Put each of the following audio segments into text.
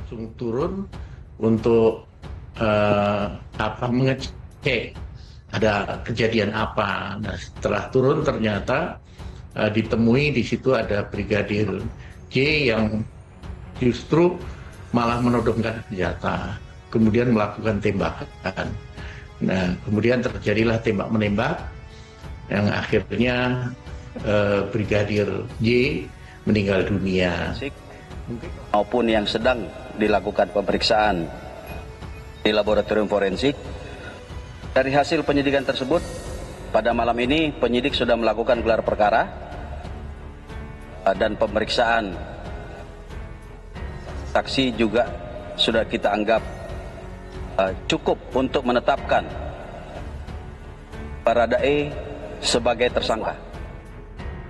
langsung turun untuk mengecek ada kejadian apa. Nah, setelah turun ternyata ditemui di situ ada Brigadir J yang justru malah menodongkan senjata, kemudian melakukan tembakan. Nah, kemudian terjadilah tembak menembak yang akhirnya Brigadir J meninggal dunia. Maupun yang sedang dilakukan pemeriksaan di laboratorium forensik. Dari hasil penyidikan tersebut, pada malam ini penyidik sudah melakukan gelar perkara dan pemeriksaan saksi juga sudah kita anggap cukup untuk menetapkan Baradae sebagai tersangka.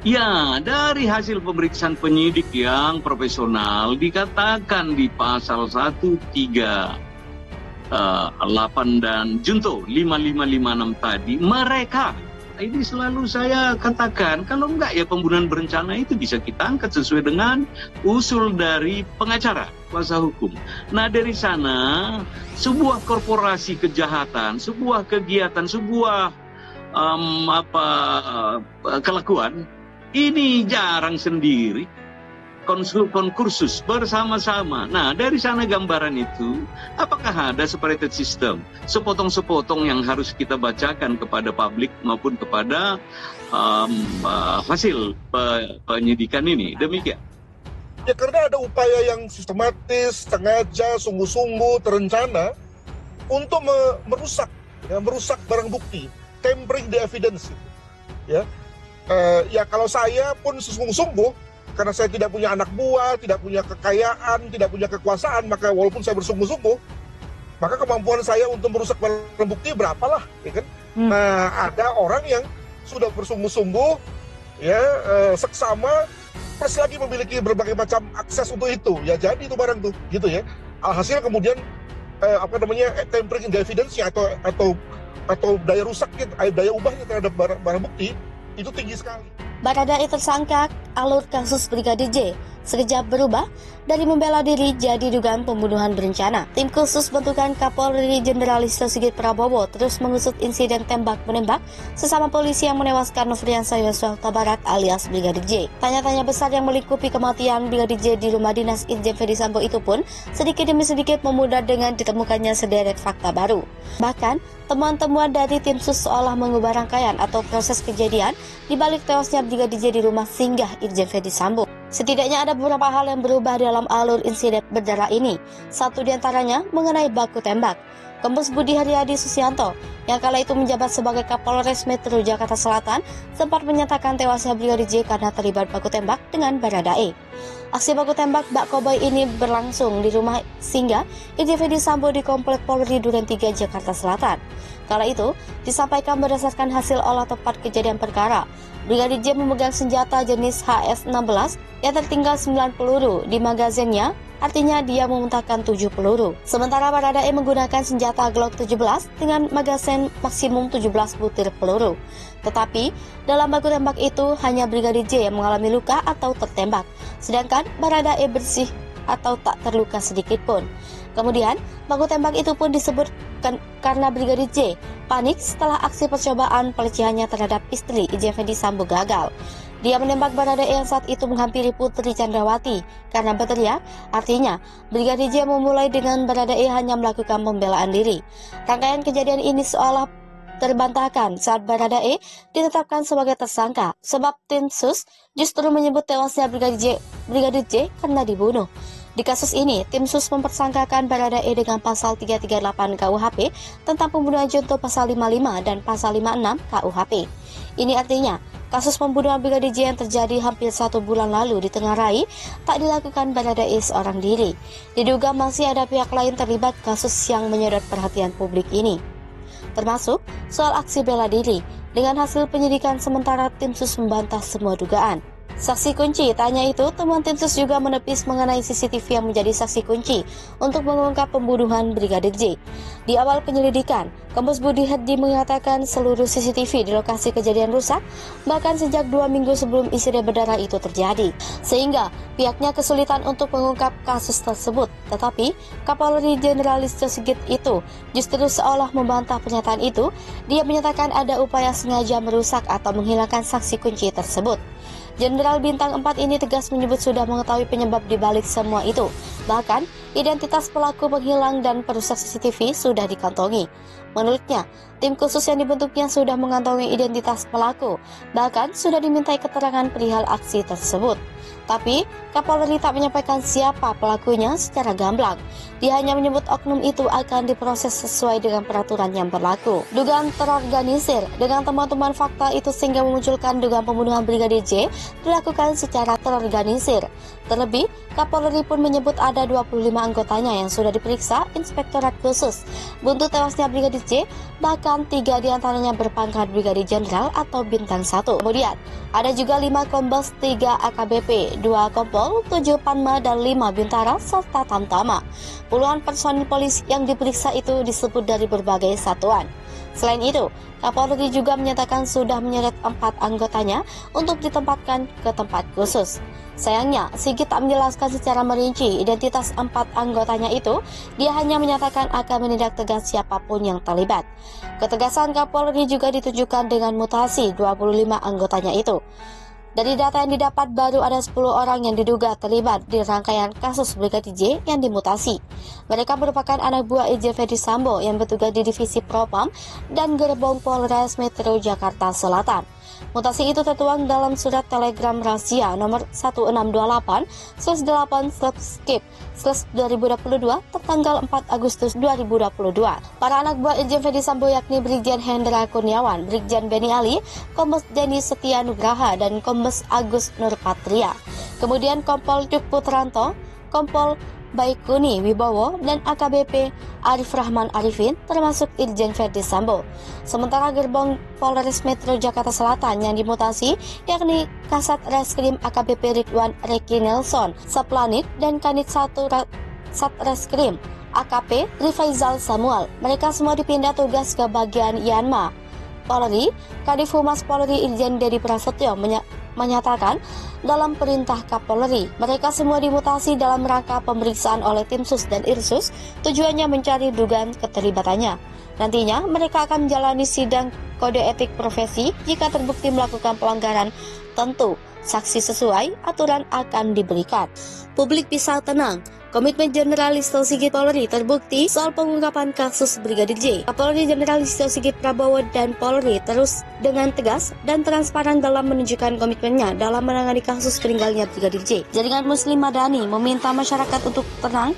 Ya, dari hasil pemeriksaan penyidik yang profesional dikatakan di pasal 138 dan junto 5556 tadi, mereka, ini selalu saya katakan, kalau enggak ya pembunuhan berencana itu bisa kita angkat sesuai dengan usul dari pengacara, kuasa hukum. Nah, dari sana sebuah korporasi kejahatan, sebuah kegiatan, sebuah kelakuan ini jarang sendiri, konkursus bersama-sama. Nah, dari sana gambaran itu, apakah ada separated system, sepotong-sepotong yang harus kita bacakan kepada publik maupun kepada hasil penyidikan ini? Demikian. Ya, karena ada upaya yang sistematis, sengaja, sungguh-sungguh, terencana untuk merusak barang bukti, tampering the evidence. Ya, kalau saya pun sungguh-sungguh, karena saya tidak punya anak buah, tidak punya kekayaan, tidak punya kekuasaan, maka walaupun saya bersungguh-sungguh, maka kemampuan saya untuk merusak barang bukti berapalah, ya kan? Nah, ada orang yang sudah bersungguh-sungguh, ya, seksama, plus lagi memiliki berbagai macam akses untuk itu, ya jadi itu barang tuh, gitu ya. Alhasil kemudian tampering the evidence atau daya rusaknya, daya ubahnya terhadap barang bukti itu tinggi sekali. Baradae tersangka alur kasus Brigadir J sekejap berubah dari membela diri jadi dugaan pembunuhan berencana. Tim khusus bentukan Kapolri Jenderal Listio Sigit Prabowo terus mengusut insiden tembak-menembak sesama polisi yang menewaskan Nofriansah Yosua Huta Barat alias Brigadir J. Tanya-tanya besar yang melingkupi kematian Brigadir J di rumah dinas Irjen Ferdy Sambo itu pun sedikit demi sedikit memudar dengan ditemukannya sederet fakta baru. Bahkan, temuan-temuan dari tim sus seolah mengubah rangkaian atau proses kejadian di balik tewasnya Brigadir J di rumah singgah Irjen Ferdy Sambo. Setidaknya ada beberapa hal yang berubah dalam alur insiden berdarah ini. Satu diantaranya mengenai baku tembak. Kombes Budi Haryadi Susianto yang kala itu menjabat sebagai Kapolres Metro Jakarta Selatan sempat menyatakan tewasnya Brigadir J karena terlibat baku tembak dengan Baradae. Aksi baku tembak Bak Koboi ini berlangsung di rumah singgah Irjen Ferdy Sambo di Komplek Polri Duren 3 Jakarta Selatan. Kala itu disampaikan berdasarkan hasil olah tempat kejadian perkara, Brigadir J memegang senjata jenis HS-16 yang tertinggal 9 peluru di magazinnya, artinya dia memuntahkan 7 peluru. Sementara Baradae menggunakan senjata Glock 17 dengan magazin maksimum 17 butir peluru. Tetapi, dalam baku tembak itu hanya Brigadir J yang mengalami luka atau tertembak, sedangkan Baradae bersih atau tak terluka sedikit pun. Kemudian, baku tembak itu pun disebutkan karena Brigadir J panik setelah aksi percobaan pelecehannya terhadap istri Irjen Ferdy Sambo gagal. Dia menembak Baradae yang saat itu menghampiri Putri Chandrawati karena berteriak, artinya Brigadir J memulai dengan Baradae hanya melakukan pembelaan diri. Rangkaian kejadian ini seolah terbantahkan saat Baradae ditetapkan sebagai tersangka, sebab tim sus justru menyebut tewasnya Brigadir J karena dibunuh. Di kasus ini, tim sus mempersangkakan Baradae dengan pasal 338 KUHP tentang pembunuhan junto pasal 55 dan pasal 56 KUHP. Ini artinya, kasus pembunuhan Brigadir J yang terjadi hampir 1 bulan lalu di Tenggarai tak dilakukan Baradae seorang diri. Diduga masih ada pihak lain terlibat kasus yang menyedot perhatian publik ini, termasuk soal aksi bela diri. Dengan hasil penyidikan sementara, tim sus membantah semua dugaan. Saksi kunci, tanya itu, temuan tim sus juga menepis mengenai CCTV yang menjadi saksi kunci untuk mengungkap pembunuhan Brigadir J. Di awal penyelidikan, Kombes Budi Hardi mengatakan seluruh CCTV di lokasi kejadian rusak, bahkan sejak 2 minggu sebelum insiden berdarah itu terjadi, sehingga pihaknya kesulitan untuk mengungkap kasus tersebut. Tetapi, Kapolri Jenderal Listio Sigit itu justru seolah membantah pernyataan itu. Dia menyatakan ada upaya sengaja merusak atau menghilangkan saksi kunci tersebut. Jenderal Bintang 4 ini tegas menyebut sudah mengetahui penyebab dibalik semua itu. Bahkan, identitas pelaku penghilang dan perusak CCTV sudah dikantongi. Menurutnya, tim khusus yang dibentuknya sudah mengantongi identitas pelaku, bahkan sudah dimintai keterangan perihal aksi tersebut. Tapi, Kapolri tak menyampaikan siapa pelakunya secara gamblang. Dia hanya menyebut oknum itu akan diproses sesuai dengan peraturan yang berlaku. Dugaan terorganisir, dengan temuan-temuan fakta itu sehingga memunculkan dugaan pembunuhan Brigadir J dilakukan secara terorganisir. Terlebih, Kapolri pun menyebut ada 25 anggotanya yang sudah diperiksa Inspektorat Khusus. Buntu tewasnya Brigadir J, bahkan 3 diantaranya berpangkat Brigadir Jenderal atau Bintang 1. Kemudian, ada juga 5 Kombes, 3 AKBP, 2 Kompol, 7 Panma, dan 5 Bintara, serta Tamtama. Puluhan personil polisi yang diperiksa itu disebut dari berbagai satuan. Selain itu, Kapolri juga menyatakan sudah menyeret 4 anggotanya untuk ditempatkan ke tempat khusus. Sayangnya, Sigit tak menjelaskan secara merinci identitas 4 anggotanya itu. Dia hanya menyatakan akan menindak tegas siapapun yang terlibat. Ketegasan Kapolri juga ditunjukkan dengan mutasi 25 anggotanya itu. Dari data yang didapat, baru ada 10 orang yang diduga terlibat di rangkaian kasus Brigadir J yang dimutasi. Mereka merupakan anak buah Irjen Ferdy Sambo yang bertugas di Divisi Propam dan Gerbong Polres Metro Jakarta Selatan. Mutasi itu tertuang dalam surat telegram rahasia nomor 1628/8/skip/2022 tertanggal 4 Agustus 2022. Para anak buah Irjen Ferdy Sambo yakni Brigjen Hendra Kurniawan, Brigjen Beni Ali, Kombes Denny Setia Nugraha, dan Kombes Agus Nurpatria. Kemudian Kompol Duk Putranto, Kompol Baikuni Wibowo, dan AKBP Arif Rahman Arifin, termasuk Irjen Ferdy Sambo. Sementara Gerbong Polres Metro Jakarta Selatan yang dimutasi yakni Kasat Reskrim AKBP Ridwan Reki Nelson Saplanit dan Kanit 1 Satreskrim AKP Rifaizal Samuel. Mereka semua dipindah tugas ke bagian Yanma. Polri, Kadif Humas Polri Irjen Dedi Prasetyo menyatakan dalam perintah Kapolri, mereka semua dimutasi dalam rangka pemeriksaan oleh tim sus dan irsus, tujuannya mencari dugaan keterlibatannya. Nantinya mereka akan menjalani sidang kode etik profesi. Jika terbukti melakukan pelanggaran, tentu saksi sesuai aturan akan diberikan. Publik bisa tenang. Komitmen Jenderal Listio Sigit Polri terbukti soal pengungkapan kasus Brigadir J. Kapolri Jenderal Listio Sigit Prabowo dan Polri terus dengan tegas dan transparan dalam menunjukkan komitmennya dalam menangani kasus meninggalnya Brigadir J. Jaringan Muslim Madani meminta masyarakat untuk tenang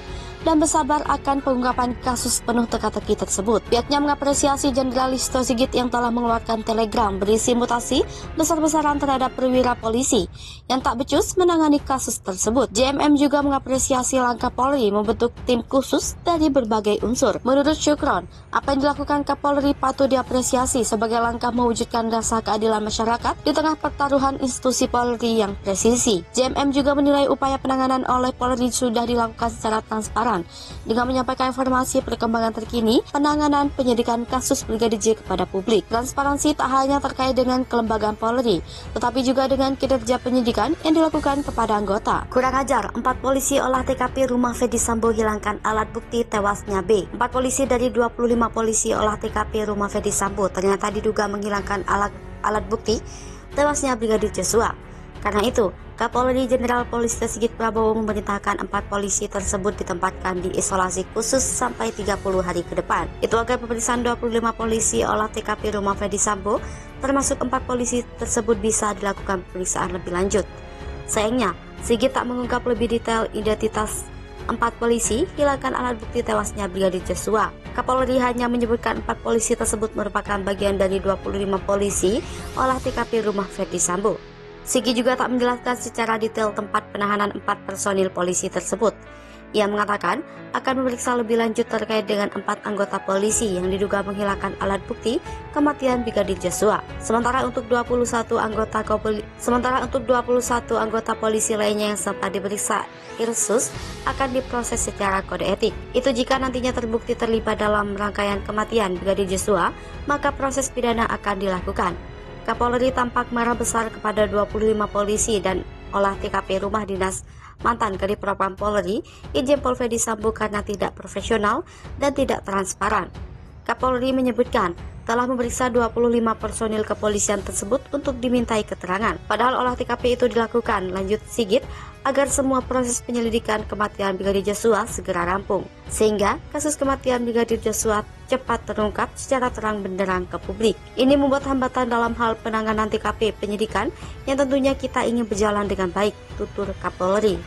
dan bersabar akan pengungkapan kasus penuh teka-teki tersebut. Pihaknya mengapresiasi Jenderal Listio Sigit yang telah mengeluarkan telegram berisi mutasi besar-besaran terhadap perwira polisi yang tak becus menangani kasus tersebut. JMM juga mengapresiasi langkah Polri membentuk tim khusus dari berbagai unsur. Menurut Syukron, apa yang dilakukan Kapolri patut diapresiasi sebagai langkah mewujudkan rasa keadilan masyarakat di tengah pertaruhan institusi Polri yang presisi. JMM juga menilai upaya penanganan oleh Polri sudah dilakukan secara transparan dengan menyampaikan informasi perkembangan terkini penanganan penyidikan kasus Brigadir J kepada publik. Transparansi tak hanya terkait dengan kelembagaan Polri, tetapi juga dengan kinerja penyidikan yang dilakukan kepada anggota. Kurang ajar, 4 polisi olah TKP rumah Ferdy Sambo hilangkan alat bukti tewasnya B. 4 polisi dari 25 polisi olah TKP rumah Ferdy Sambo ternyata diduga menghilangkan alat bukti tewasnya Brigadir Joshua. Karena itu, Kapolri Jenderal Polisi Sigit Prabowo memerintahkan 4 polisi tersebut ditempatkan di isolasi khusus sampai 30 hari ke depan. Itu agar pemeriksaan 25 polisi olah TKP rumah Ferdy Sambo, termasuk 4 polisi tersebut bisa dilakukan pemeriksaan lebih lanjut. Sayangnya, Sigit tak mengungkap lebih detail identitas 4 polisi hilangkan alat bukti tewasnya Brigadir Joshua. Kapolri hanya menyebutkan 4 polisi tersebut merupakan bagian dari 25 polisi olah TKP rumah Ferdy Sambo. Sigit juga tak menjelaskan secara detail tempat penahanan 4 personil polisi tersebut. Ia mengatakan akan memeriksa lebih lanjut terkait dengan 4 anggota polisi yang diduga menghilangkan alat bukti kematian Brigadir Joshua. Sementara untuk 21 anggota polisi lainnya yang sempat diperiksa Irsus akan diproses secara kode etik. Itu jika nantinya terbukti terlibat dalam rangkaian kematian Brigadir Joshua, maka proses pidana akan dilakukan. Kapolri tampak marah besar kepada 25 polisi dan olah TKP rumah dinas mantan Kadif Propam Polri, Irjen Pol Fedy Sambo karena tidak profesional dan tidak transparan. Kapolri menyebutkan telah memeriksa 25 personil kepolisian tersebut untuk dimintai keterangan. Padahal olah TKP itu dilakukan, lanjut Sigit, agar semua proses penyelidikan kematian Brigadir Joshua segera rampung, sehingga kasus kematian Brigadir Joshua cepat terungkap secara terang benderang ke publik. Ini membuat hambatan dalam hal penanganan TKP penyidikan yang tentunya kita ingin berjalan dengan baik, tutur Kapolri.